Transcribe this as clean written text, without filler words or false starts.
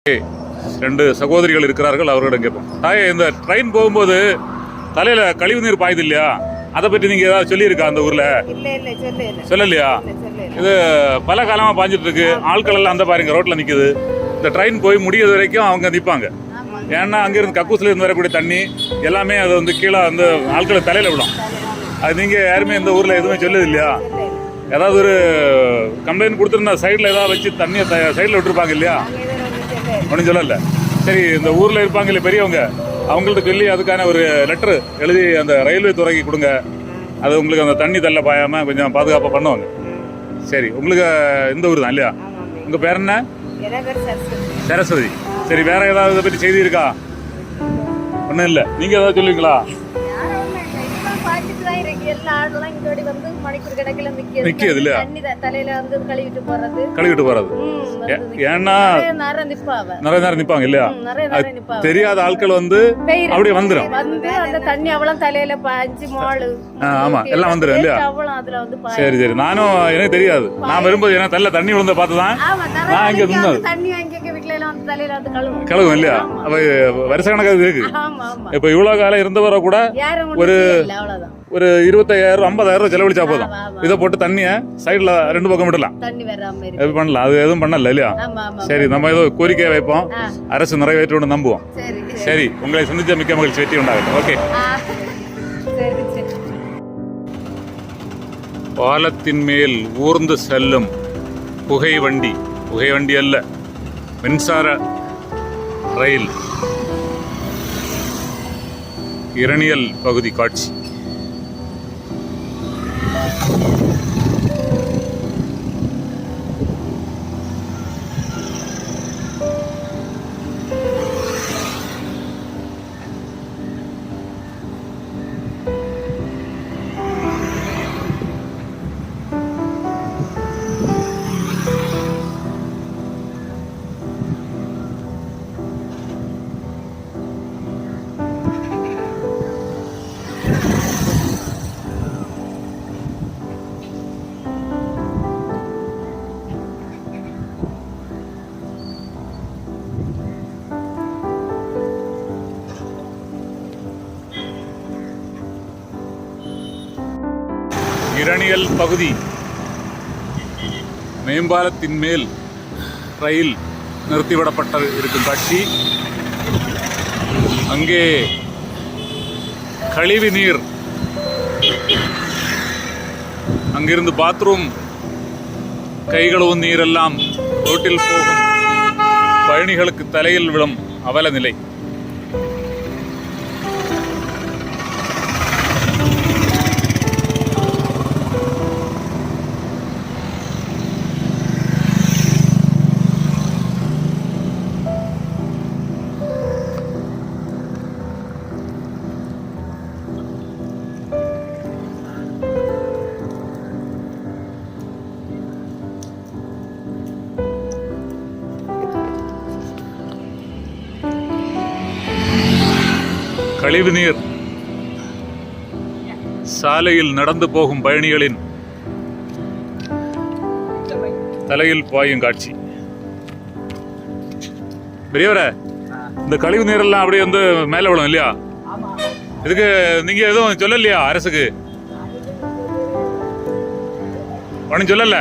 ரெண்டு சகோதரிகள் இருக்கிறார்கள், அவர்களிடம் கேட்போம். தாயே, இந்த ட்ரெயின் போகும்போது தலையில கழிவு நீர் பாயுது இல்லையா, அதை பற்றி நீங்க ஏதாவது சொல்லியிருக்கா அந்த ஊர்ல? சொல்லலையா? இது பல காலமா பாஞ்சிட்டு இருக்கு. ஆட்கள் எல்லாம் அந்த பாருங்க ரோட்ல நிக்குது. இந்த ட்ரெயின் போய் முடியறது வரைக்கும் அவங்க நிற்பாங்க. ஏன்னா அங்கிருந்து கக்கூஸ்ல இருந்து வரக்கூடிய தண்ணி எல்லாமே அது வந்து கீழே வந்து ஆட்களை தலையில விடும். அது நீங்க யாருமே இந்த ஊர்ல எதுவுமே சொல்லது இல்லையா? ஏதாவது ஒரு கம்ப்ளைண்ட் கொடுத்துருந்தா சைடில் ஏதாவது வச்சு தண்ணியை சைடில் விட்டுருப்பாங்க இல்லையா? ஒன்றும் சொல்லல. சரி, இந்த ஊரில் இருப்பாங்க இல்லையா பெரியவங்க, அவங்கள்ட்ட சொல்லி அதுக்கான ஒரு லெட்டர் எழுதி அந்த ரயில்வே துறைக்கு கொடுங்க. அது உங்களுக்கு அந்த தண்ணி தள்ள பாயாமல் கொஞ்சம் பாதுகாப்பாக பண்ணுவாங்க. சரி, உங்களுக்கு இந்த ஊர் தான் இல்லையா? உங்கள் பேர் என்ன? சரஸ்வதி. சரி, வேற ஏதாவது இதை பற்றி செய்தி இருக்கா? ஒன்றும் இல்லை. நீங்கள் ஏதாவது சொல்லுவீங்களா? கழுவிட்டு போறது. ஏன்னா நிறைய நேரம் நிப்பாங்க இல்லையா? தெரியாத ஆட்கள் வந்து அப்படியே வந்துடும். ஆமா, எல்லாம் வந்துடும் இல்லையா? சரி சரி, நானும் எனக்கு தெரியாது. நான் வரும்போது ஏன்னா தள்ள தண்ணி விழுந்த பார்த்துதான் நான் இங்க இருந்தது. கழுவும் இல்லையா? அப்ப வருஷ கணக்காக இருக்கு. இப்ப இவ்வளவு காலம் இருந்தவரை கூட ஒரு 25,000 50,000 செலவழிச்சா போதும். இதை போட்டு தண்ணிய சைடுல ரெண்டு பக்கம் விடலாம். பண்ணலாம். அது எதுவும் பண்ணல இல்லையா? சரி, நம்ம ஏதோ கோரிக்கையை வைப்போம், அரசு நிறைவேற்ற நம்புவோம். சரி, உங்களை சந்திச்ச மிக்க மகிழ்ச்சி. வெற்றி உண்டாகட்டும். ஓகே. பாலத்தின் மேல் ஊர்ந்து செல்லும் புகை வண்டி அல்ல, மின்சார ரயில். இரணியல் பகுதி காட்சி. இரணியல் பகுதி. மேம்பாலத்தின் மேல் ரயில் நிறுத்திவிடப்பட்ட இருக்கும் காட்சி. அங்கே கழிவு நீர், அங்கிருந்து பாத்ரூம், கை கழுவும் நீரெல்லாம் ரோட்டில் போகும் பயணிகளுக்கு தலையில் விழும் அவல நிலை. கழிவு நீர் சாலையில் நடந்து போகும் பயணிகளின் தலையில் பாயும் காட்சி. பெரியவரே, இந்த கழிவு நீரெல்லாம் அப்படியே வந்து மேல விடும் இல்லையா? இதுக்கு நீங்க எதுவும் சொல்லலையா அரசுக்கு? ஒன்னும் சொல்லல.